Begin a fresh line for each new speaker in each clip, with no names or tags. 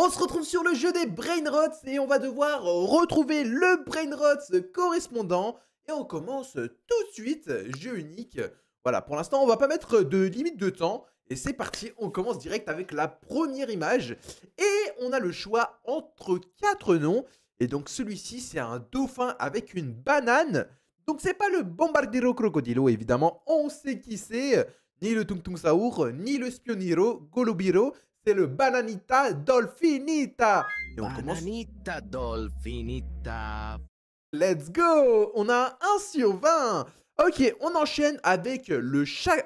On se retrouve sur le jeu des Brainrots et on va devoir retrouver le Brainrots correspondant. Et on commence tout de suite, jeu unique. Voilà, pour l'instant, on va pas mettre de limite de temps. Et c'est parti, on commence direct avec la première image. Et on a le choix entre 4 noms. Et donc celui-ci, c'est un dauphin avec une banane. Donc c'est pas le Bombardiro Crocodilo, évidemment. On sait qui c'est. Ni le Tung Tung Saour, ni le Spioniro Golubiro. C'est le Bananita Dolfinita. Et on commence.
Bananita Dolfinita.
Let's go. On a un 1 sur 20. Ok, on enchaîne avec le chat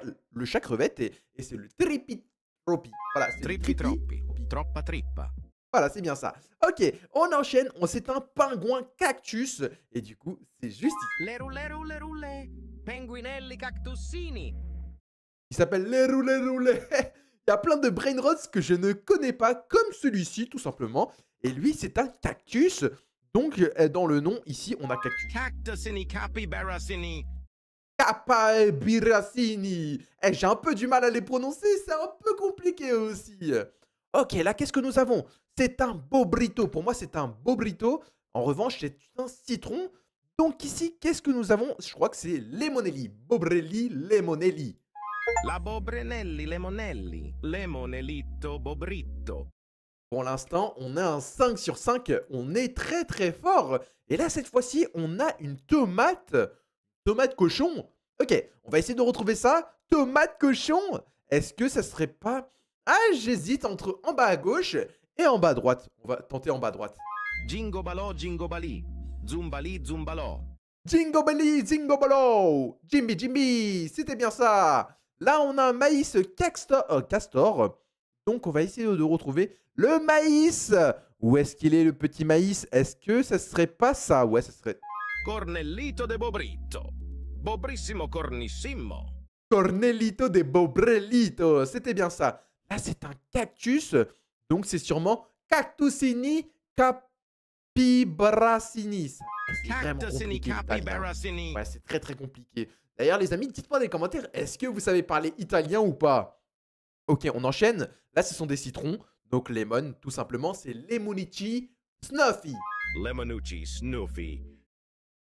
crevette. Et c'est le Tripitropi. Voilà, c'est le
Trippi. Troppa trippa.
Voilà, c'est bien ça. Ok, on enchaîne. C'est un pingouin cactus. Et du coup, c'est juste ici.
Le roule. Penguinelli cactussini.
Il s'appelle les roulés. Il y a plein de Brainrots que je ne connais pas, comme celui-ci, tout simplement. Et lui, c'est un cactus. Donc, dans le nom, ici, on a cactus.
Cactusini capybarasini.
Capybarassini. J'ai un peu du mal à les prononcer, c'est un peu compliqué aussi. Ok, là, qu'est-ce que nous avons? C'est un bobrito. Pour moi, c'est un bobrito. En revanche, c'est un citron. Donc ici, qu'est-ce que nous avons? Je crois que c'est Lemonelli. Bobrelli, Lemonelli.
La Bobrenelli Lemonelli. Lemonellito Bobrito.
Pour l'instant, on a un 5 sur 5. On est très très fort. Et là, cette fois-ci, on a une tomate. Tomate cochon. Ok, on va essayer de retrouver ça. Tomate cochon. Est-ce que ça serait pas... Ah, j'hésite entre en bas à gauche et en bas à droite. On va tenter en bas à droite.
Jingobalo Jingobali. Zumbali Zumbalo.
Jingobali, Jingobalo. Jimby. C'était bien ça. Là, on a un maïs castor. Donc, on va essayer de retrouver le maïs. Où est-ce qu'il est, le petit maïs? Est-ce que ça serait pas ça? Ouais, ça serait...
Cornellito de Bobrito. Bobrissimo cornissimo.
Cornellito de Bobrelito. C'était bien ça. Là, c'est un cactus. Donc, c'est sûrement Cactusini Capybarassini. C'est vraiment
Cactusini
compliqué, l'italien.
capybarasini.
Ouais, c'est très, très compliqué. D'ailleurs, les amis, dites-moi dans les commentaires, est-ce que vous savez parler italien ou pas? Ok, on enchaîne. Là, ce sont des citrons. Donc, lemon, tout simplement, c'est Lemonici Snuffy.
Lemonucci Snoofy.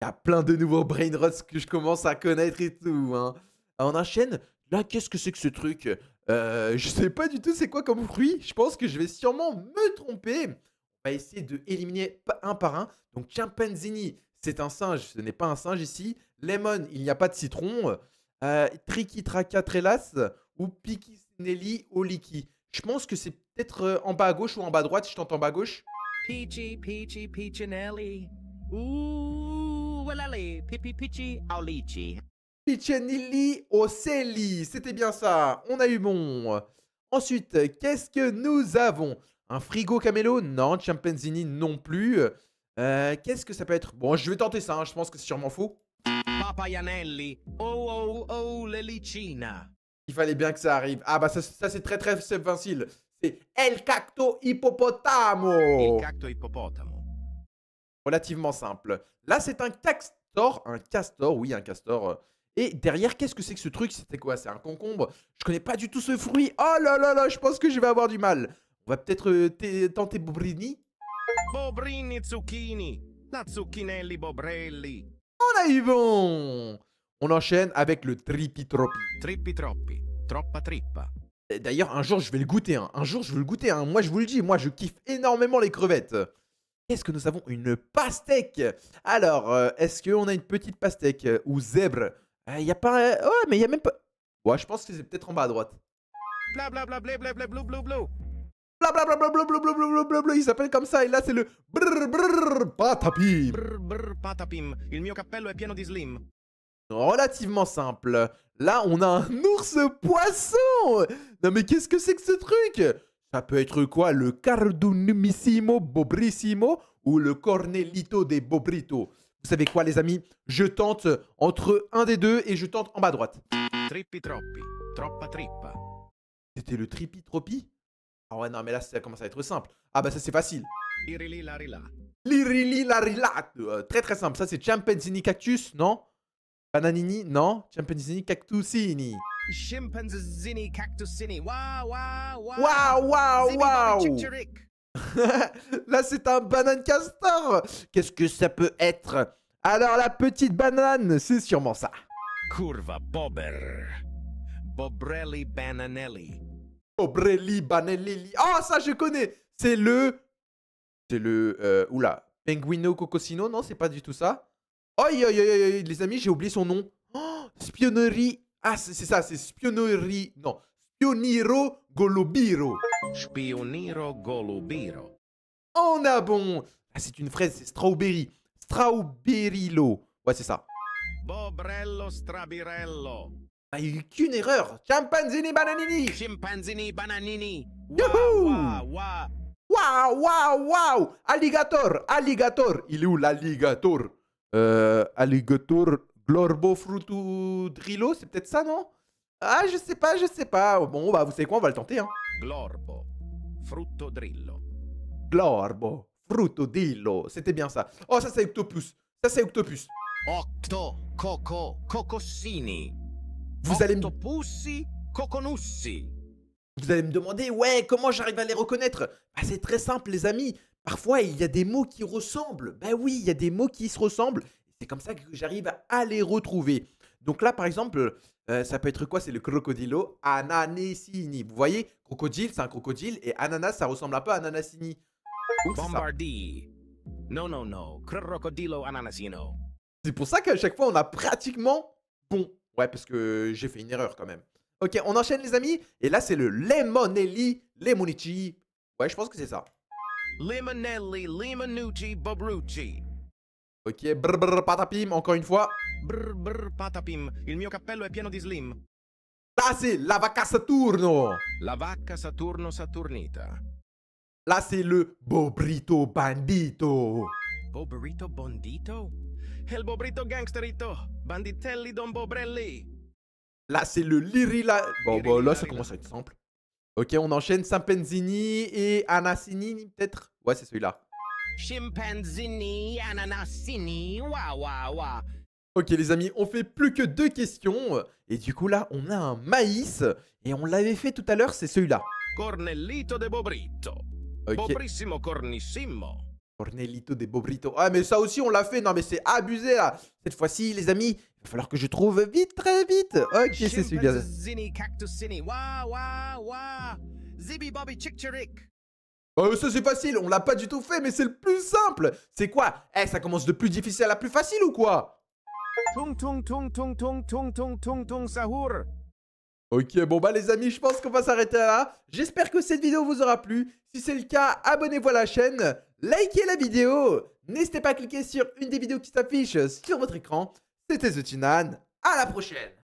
Il y a plein de nouveaux Brainrots que je commence à connaître et tout. Hein. On enchaîne. Là, qu'est-ce que c'est que ce truc? Je sais pas du tout c'est quoi comme fruit. Je pense que je vais sûrement me tromper. On va essayer de éliminer un par un. Donc, Chimpanzini, c'est un singe. Ce n'est pas un singe ici. Lemon, il n'y a pas de citron. Trichitracatrellas ou Piccinelli Oliki. Je pense que c'est peut-être en bas à gauche ou en bas à droite. Je tente en bas à gauche.
Peachy Peachinelli. Ouh, walali. Pichi Aulici.
Piccinelli Ocelli. C'était bien ça. On a eu bon. Ensuite, qu'est-ce que nous avons? Un frigo camélo? Non. Chimpanzini non plus. Qu'est-ce que ça peut être? Bon, je vais tenter ça. Hein. Je pense que c'est sûrement faux.
Papayanelli. Oh, Lelicina.
Il fallait bien que ça arrive. Ah bah ça c'est très très facile. C'est El Cacto Hippopotamo.
Il cacto hippopotamo.
Relativement simple. Là c'est un castor. Un castor, oui un castor. Et derrière, qu'est-ce que c'est que ce truc? C'était quoi? C'est un concombre? Je connais pas du tout ce fruit. Oh là là là, je pense que je vais avoir du mal. On va peut-être tenter Bobrini.
Bobrini zucchini. La zucchinelli Bobrelli.
On a eu bon. On enchaîne avec le Tripitropi.
Trippi troppi. Troppa trippa.
D'ailleurs, un jour, je vais le goûter. Hein. Un jour, je vais le goûter. Hein. Moi, je vous le dis, moi, je kiffe énormément les crevettes. Qu'est-ce que nous avons? Une pastèque. Alors, est-ce qu'on a une petite pastèque ou zèbre? Il n'y a pas... ouais, mais il n'y a même pas... Ouais, je pense que c'est peut-être en bas à droite.
Bla bla bla bla bla bla bla bla bla.
Blablabla, il s'appelle comme ça. Et là, c'est le patapim.
Brr patapim. Il mio cappello è pieno di slim.
Relativement simple. Là, on a un ours poisson. Non, mais qu'est-ce que c'est que ce truc? Ça peut être quoi? Le Cardunimissimo Bobrissimo ou le Cornellito de Bobrito? Vous savez quoi, les amis? Je tente entre un des deux et je tente en bas à droite.
Trippi troppi. Troppa trippa.
C'était le Tripitropi? Ah ouais, non, mais là, ça commence à être simple. Ah bah ça, c'est facile.
Irili larila.
Lirili larila. Très très simple. Ça, c'est Chimpanzini Cactus, non? Bananini, non? Chimpanzini Cactusini.
Chimpanzini cactusini. Wow.
Waouh. Là, c'est un banane castor. Qu'est-ce que ça peut être? Alors, la petite banane, c'est sûrement ça.
Curva bober. Bobrelli bananelli.
Obrelli, banelli. Ah, ça, je connais. C'est le... Oula. Penguino cocosino, non, c'est pas du tout ça. Aïe, aïe, aïe, aïe, les amis, j'ai oublié son nom. Oh, spionnerie. Ah, c'est ça, c'est spionnerie. Non, spioniro golobiro.
Spioniro golubiro.
On a bon. Ah, c'est une fraise, c'est strawberry. Strawberrylo. Ouais, c'est ça.
Bobrello strabirello.
Ah, il n'y a eu qu'une erreur. Chimpanzini bananini.
Chimpanzini bananini.
Youhou!
Wa, wa.
Waouh, waouh, waouh. Alligator, alligator. Il est où l'alligator? Alligator glorbo frutudrillo, c'est peut-être ça, non? Ah, je sais pas, je sais pas. Bon, bah, vous savez quoi, on va le tenter, hein.
Glorbo. Frutto drillo.
Glorbo frutudillo. C'était bien ça. Oh, ça, c'est octopus. Ça, c'est octopus.
Octo. Coco. Cocossini.
Vous allez,
Octopussi. Coconussi.
vous allez me demander, ouais, comment j'arrive à les reconnaître? Bah, c'est très simple, les amis. Parfois, il y a des mots qui ressemblent. Bah oui, il y a des mots qui se ressemblent. C'est comme ça que j'arrive à les retrouver. Donc là, par exemple, ça peut être quoi? C'est le crocodilo ananissini. Vous voyez, crocodile, c'est un crocodile. Et ananas, ça ressemble un peu à ananasini. Donc, c'est ça.
Bombardì. No, no, no. Crocodilo ananasino.
C'est pour ça qu'à chaque fois, on a pratiquement bon. Ouais, parce que j'ai fait une erreur quand même. Ok, on enchaîne, les amis. Et là, c'est le lemonelli lemonici. Ouais, je pense que c'est ça.
Limonelli, limonucci, bobrucci.
Ok, brr brr patapim, encore une fois.
Brr brr patapim, il mio cappello è pieno di slim.
Là, c'est la vacca Saturno.
La vacca Saturno Saturnita.
Là, c'est le bobrito bandito.
Boberito bondito? El bobrito gangsterito. Banditelli don bobrelli.
Là, c'est le lirila. Bon, bah là, ça
Lirila.
commence à être simple. Ok, on enchaîne Sampenzini et Anassini, peut-être. Ouais, c'est celui-là.
Chimpanzini, ananasini, wa wa wa.
Ok, les amis, on fait plus que 2 questions. Et du coup, là, on a un maïs. Et on l'avait fait tout à l'heure, c'est celui-là.
Cornellito de bobrito.
Ok.
Bobrissimo cornissimo.
Cornelito de Bobrito. Ah, mais ça aussi, on l'a fait. Non, mais c'est abusé, là. Cette fois-ci, les amis, il va falloir que je trouve vite, très vite. Ok, c'est celui-là.
Chimpanzini cactusini, wa wa wa. Zibi bobby chick chirick.
Ça, c'est facile. On l'a pas du tout fait, mais c'est le plus simple. C'est quoi? Eh, ça commence de plus difficile à la plus facile ou quoi?
Tung tung tung tung tung tung tung tung tung sahur.
Ok, bon bah les amis, je pense qu'on va s'arrêter là. J'espère que cette vidéo vous aura plu. Si c'est le cas, abonnez-vous à la chaîne, likez la vidéo. N'hésitez pas à cliquer sur une des vidéos qui s'affichent sur votre écran. C'était The Tunan. À la prochaine.